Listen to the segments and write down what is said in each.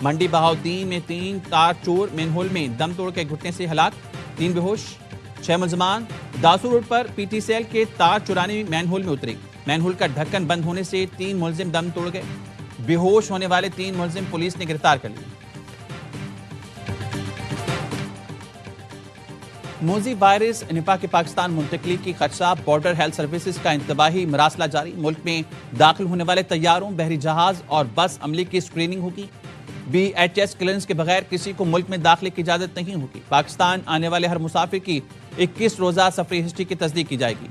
मंडी बहाउद्दीन में 3 कार चोर मैनहोल में दम तोड़ के घुटने से हलाक, 3 बेहोश। 6 मुलजमान दासू रोड पर पीटीसीएल के तार चुराने मैनहोल में उतरे। मैनहोल का ढक्कन बंद होने से 3 मुलजिम दम तोड़ गए। बेहोश होने वाले 3 मुलजिम पुलिस ने गिरफ्तार कर लिए। मोजी वायरस निपा के पाकिस्तान मुंतकली की खदशा, बॉर्डर हेल्थ सर्विसेज का इंतबाही मरासला जारी। मुल्क में दाखिल होने वाले तैयारों, बहरी जहाज और बस अमले की स्क्रीनिंग होगी। BHS क्लियरेंस के बगैर किसी को मुल्क में दाखिले की इजाजत नहीं होगी। पाकिस्तान आने वाले हर मुसाफिर की 21 रोजा सफरी हिस्ट्री की तस्दीक की जाएगी।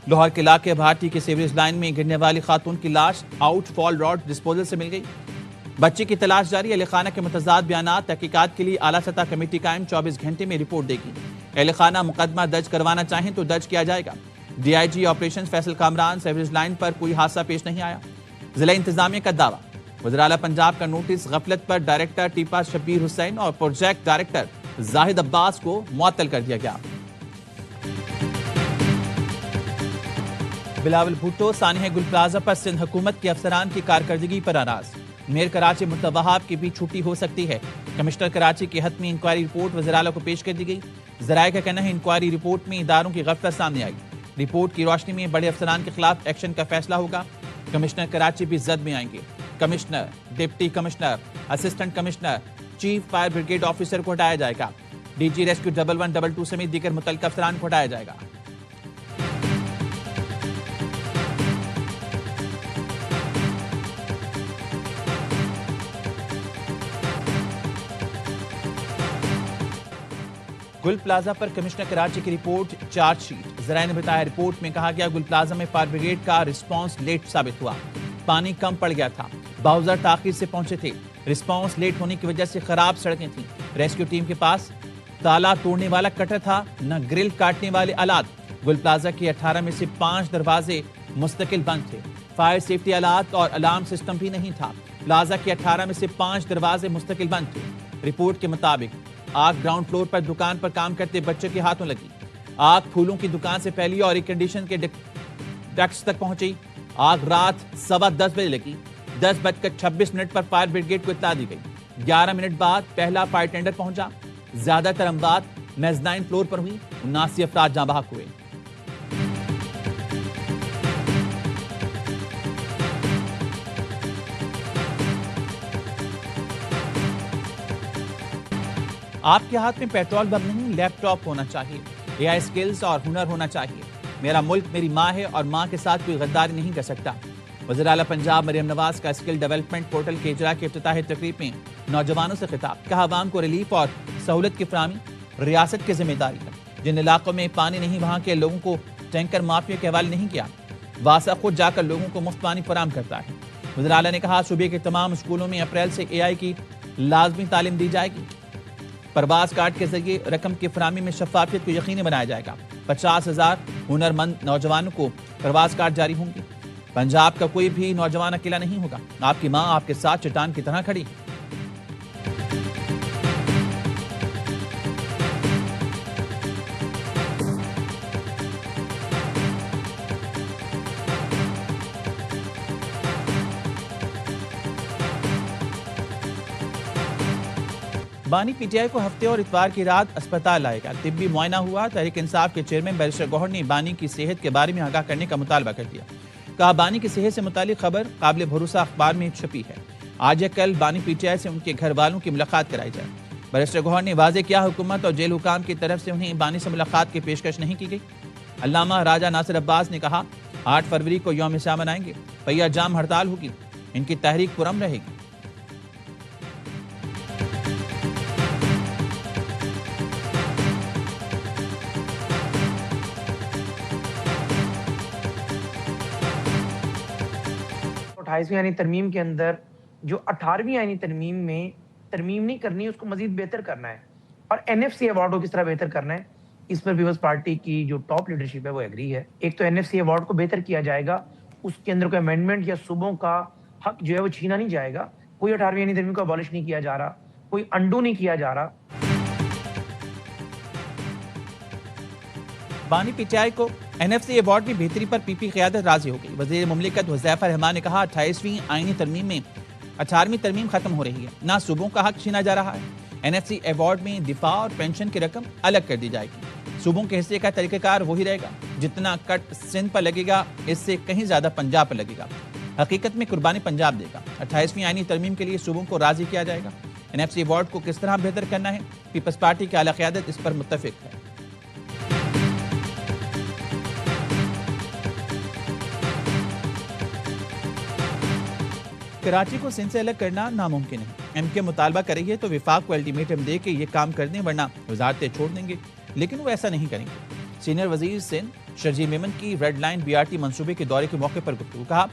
लाहौर के इलाके भाटी के सीवरेज लाइन में गिरने वाली खातून की लाश आउटफॉल रॉड डिस्पोजल से मिल गई। बच्ची की तलाश जारी। अली खाना के मुतज़ाद बयानात, तहकीकात के लिए आला सतह कमेटी कायम, 24 घंटे में रिपोर्ट देगी। अली खाना मुकदमा दर्ज करवाना चाहें तो दर्ज किया जाएगा। DIG operation Faisal Kamran, sewerage line पर कोई हादसा पेश नहीं आया। जिला इंतजामिया का दावा, वज़ीर आला पंजाब का नोटिस गफलत पर डायरेक्टर टीपा शब्बीर हुसैन और प्रोजेक्ट डायरेक्टर जाहिद अब्बास को मुअत्तल कर दिया गया। बिलावल भुट्टो सानिया गुल प्लाजा पर सिंध हुकूमत के अफसरान की कारकर्दगी पर नाराज। मेयर कराची मुर्तज़ा वहाब की भी छुट्टी हो सकती है। कमिश्नर कराची की हतमी इंक्वायरी रिपोर्ट वज़ीर आला को पेश कर दी गई। ज़राए का कहना है इंक्वायरी रिपोर्ट में इदारों की गफलत सामने आई। रिपोर्ट की रोशनी में बड़े अफसरान के खिलाफ एक्शन का फैसला होगा। कमिश्नर कराची भी जद में आएंगे। Commissioner, deputy commissioner, assistant commissioner, chief fire brigade officer को हटाया जाएगा। DG रेस्क्यू 1122 समेत दीगर मुतल्लिका अफसरान को हटाया जाएगा। गुल प्लाजा पर कमिश्नर कराची की रिपोर्ट चार्जशीट। जराये ने बताया रिपोर्ट में कहा गया गुल प्लाजा में फायर ब्रिगेड का रिस्पांस लेट साबित हुआ। पानी कम पड़ गया था, बाउजर ताखीर से पहुंचे थे। रिस्पांस लेट होने की वजह से खराब सड़कें थीं। रेस्क्यू टीम के पास ताला तोड़ने वाला कटर था, न ग्रिल काटने वाले आलात। गुल प्लाजा के 18 में से 5 दरवाजे मुस्तकिल बंद थे। फायर सेफ्टी आलात और अलार्म सिस्टम भी नहीं था। प्लाजा के 18 में से 5 दरवाजे मुस्तकिल बंद थे। रिपोर्ट के मुताबिक आग ग्राउंड फ्लोर पर दुकान पर काम करते बच्चे के हाथों लगी। आग फूलों की दुकान से फैली और एयर कंडीशन के डक्ट्स तक पहुंची। आग रात 10:15 बजे लगी। 10:26 पर फायर ब्रिगेड को इत्तला दी गई। 11 मिनट बाद पहला फायर टेंडर पहुंचा। ज्यादातर अमवात मेज़नाइन फ्लोर पर हुई। 79 अफराद जाँ बहक हुए। आपके हाथ में पेट्रोल बम नहीं, लैपटॉप होना चाहिए। AI स्किल्स और हुनर होना चाहिए। मेरा मुल्क मेरी माँ है और माँ के साथ कोई गद्दारी नहीं कर सकता। वज़ीर आला पंजाब मरियम नवाज का स्किल डेवलपमेंट पोर्टल के इजरा के इफ्तिताही तकरीब में नौजवानों से खिताब। कहा आवाम को रिलीफ और सहूलत की फराहमी रियासत की जिम्मेदारी है। जिन इलाकों में पानी नहीं, वहाँ के लोगों को टैंकर माफिया के हवाले नहीं किया। वासा खुद जाकर लोगों को मुफ्त पानी फराहम करता है। वज़ीर आला ने कहा सूबे के तमाम स्कूलों में अप्रैल से AI की लाजमी तालीम दी जाएगी। परवाज कार्ड के जरिए रकम की फराहमी में शफाफियत को यकीनी बनाया जाएगा। 50,000 हुनरमंद नौजवानों को परवाज कार्ड जारी होंगे। पंजाब का कोई भी नौजवान अकेला नहीं होगा। आपकी माँ आपके साथ चट्टान की तरह खड़ी है। बानी PTI को हफ्ते और इतवार की रात अस्पताल लाएगा। तिब्बी मुआयना हुआ। तहरीक इंसाफ के चेयरमैन बैरिस्टर गौहर ने बानी की सेहत के बारे में आगाह करने का मुतालबा कर दिया। कहा बानी की सेहत से मुतालिक खबर काबिल भरोसा अखबार में छपी है। आज या कल बानी PTI से उनके घर वालों की मुलाकात कराई जाए। बैरिस्टर गौहर ने वाजे किया हुकूमत और जेल हुकाम की तरफ से उन्हें बानी से मुलाकात की पेशकश नहीं की गई। अल्लामा राजा नासिर अब्बास ने कहा 8 फरवरी को यौम शाह मनाएंगे। पहिया जाम हड़ताल होगी। इनकी तहरीक पुरम रहेगी। अट्ठाईसवीं आईनी तरमीम के अंदर जो 18वीं आईनी तरमीम में तरमीम नहीं करनी है, उसको मजीद बेहतर करना है और NFC अवार्ड को किस तरह बेहतर करना है, इस पर पीपल्स पार्टी की जो टॉप लीडरशिप है वो एग्री है। एक तो NFC अवार्ड को बेहतर किया जाएगा, उसके अंदर कोई अमेंडमेंट या सूबों का हक जो है वो छीना नहीं जाएगा। कोई 18वीं आईनी तरमीम को अबॉलिश नहीं किया जा रहा, कोई अंडू नहीं किया जा रहा। बानी पीटीआई को एनएफसी अवार्ड में बेहतरी पर पीपी क़यादत राजी हो गई। वज़ीर मुमलिकत हुज़ैफा रहमान ने कहा 28वीं आईनी तरमीम में 18वीं तरमीम खत्म हो रही है, ना सूबों का हक छीना जा रहा है। एनएफसी अवार्ड में दिफा और पेंशन की रकम अलग कर दी जाएगी। सूबों के हिस्से का तरीक़ाकार वही रहेगा। जितना कट सिंध पर लगेगा इससे कहीं ज्यादा पंजाब पर लगेगा। हकीकत में कुर्बानी पंजाब देगा। 28वीं आईनी तरमीम के लिए सूबों को राजी किया जाएगा। एनएफसी अवार्ड को किस तरह बेहतर करना है, पीपल्स पार्टी की आला क़यादत इस पर मुत्तफिक है। कराची को सिंध से अलग करना नामुमकिन है। एमके मुतालबा कर रही है तो विफाक को अल्टीमेटम दे के ये काम कर दें, वरना वजारतें छोड़ देंगे, लेकिन वो ऐसा नहीं करेंगे। सीनियर वजीर सिंध शर्जील मेमन की रेड लाइन बीआरटी मंसूबे के दौरे के मौके पर गुफ्तगू। कहा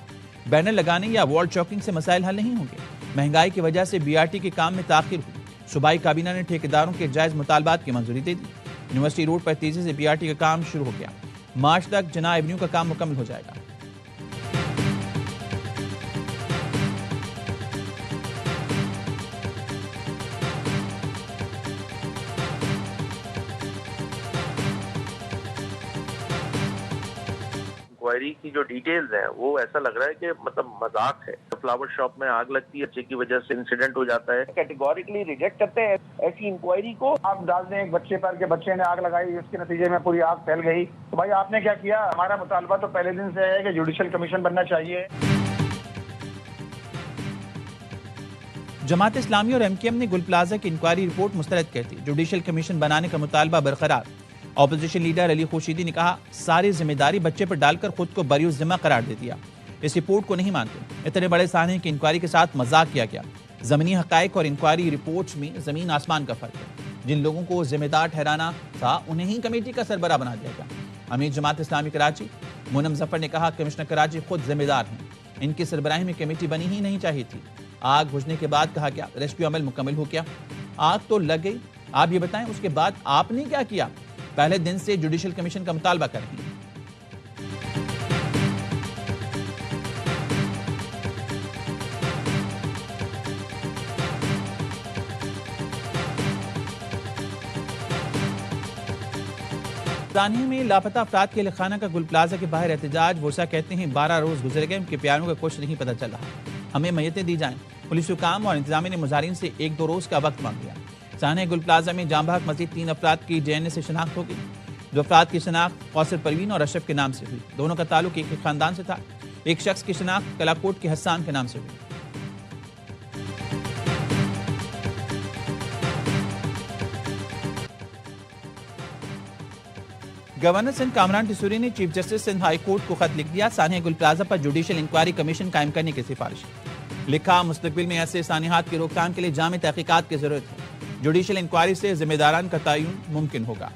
बैनर लगाने या वॉल चौकिंग से मसाइल हल नहीं होंगे। महंगाई की वजह से बीआरटी के काम में ताखिर हुई। सूबाई काबीना ने ठेकेदारों के जायज मुतालबात की मंजूरी दे दी। यूनिवर्सिटी रोड पर तेजी से बीआरटी का काम शुरू हो गया। मार्च तक जना एवेन्यू का काम मुकम्मल हो जाएगा। इंक्वायरी की जो डिटेल्स हैं वो ऐसा लग रहा है कि मतलब मजाक है। फ्लावर शॉप में आग लगती है, बच्चे की वजह से इंसिडेंट हो जाता है। कैटेगोरिकली रिजेक्ट करते हैं ऐसी इंक्वायरी को। आप डाल दें एक बच्चे पर कि बच्चे ने आग लगाई, इसके नतीजे में पूरी आग फैल गई, तो भाई आपने क्या किया? हमारा मुतालबा तो पहले दिन से है कि जुडिशल कमीशन बनना चाहिए। जमात इस्लामी और एमकेएम ने गुल प्लाजा की इंक्वायरी रिपोर्ट मुस्तरद कर दी। जुडिशल कमीशन बनाने का मुतालबा बरकरार। ऑपोजिशन लीडर अली खुर्शीदी ने कहा सारी जिम्मेदारी बच्चे पर डालकर खुद को बरीउज़ जिम्मा करार दे दिया। इस रिपोर्ट को नहीं मानते। इतने बड़े सानहे की इंक्वायरी के साथ मजाक किया गया। जमीनी हकायक और इंक्वायरी रिपोर्ट्स में जमीन आसमान का फर्क है। जिन लोगों को जिम्मेदार ठहराना था उन्हें ही कमेटी का सरबराह बना दिया गया। अमीर जमात इस्लामी कराची मोनम जफर ने कहा कमिश्नर कराची खुद जिम्मेदार हैं, इनकी सरबराही में कमेटी बनी ही नहीं चाहिए थी। आग बुझने के बाद कहा गया रेस्क्यू अमल मुकम्मल हो गया। आग तो लग गई, आप ये बताएं उसके बाद आपने क्या किया? पहले दिन से जुडिशल कमीशन का मुतालबा कर रही है। सानिया में लापता अफराद के खाना का गुल प्लाजा के बाहर एहतजाज। वोसा कहते हैं 12 रोज गुजर गए, उनके प्यारों का कुछ नहीं पता चल रहा, हमें मैयतें दी जाएं। पुलिस हुकाम और इंतजामिया ने मुजाहिरीन से 1-2 रोज का वक्त मांग लिया। सानिया गुल प्लाजा में जाम बहक मजीद 3 अफराद की जेएनए से शनाख्त हो गई। 2 अफराद की शनाख्त कौसर परवीन और अशरफ के नाम से हुई। दोनों का ताल्लुक एक ही खानदान से था। एक शख्स की शनाख्त कलाकोट के हसन के नाम से हुई। गवर्नर सिंध कामरान टिसूरी ने chief justice Sindh high court को खत लिख दिया। सानिया गुल प्लाजा पर जुडिशल इंक्वायरी कमीशन कायम करने की सिफारिश। लिखा मुस्तकबिल में ऐसे सानिहात की रोकथाम के लिए जामे तहकीकात की जरूरत है। जुडिशल इंक्वायरी से जिम्मेदारान का तयन मुमकिन होगा।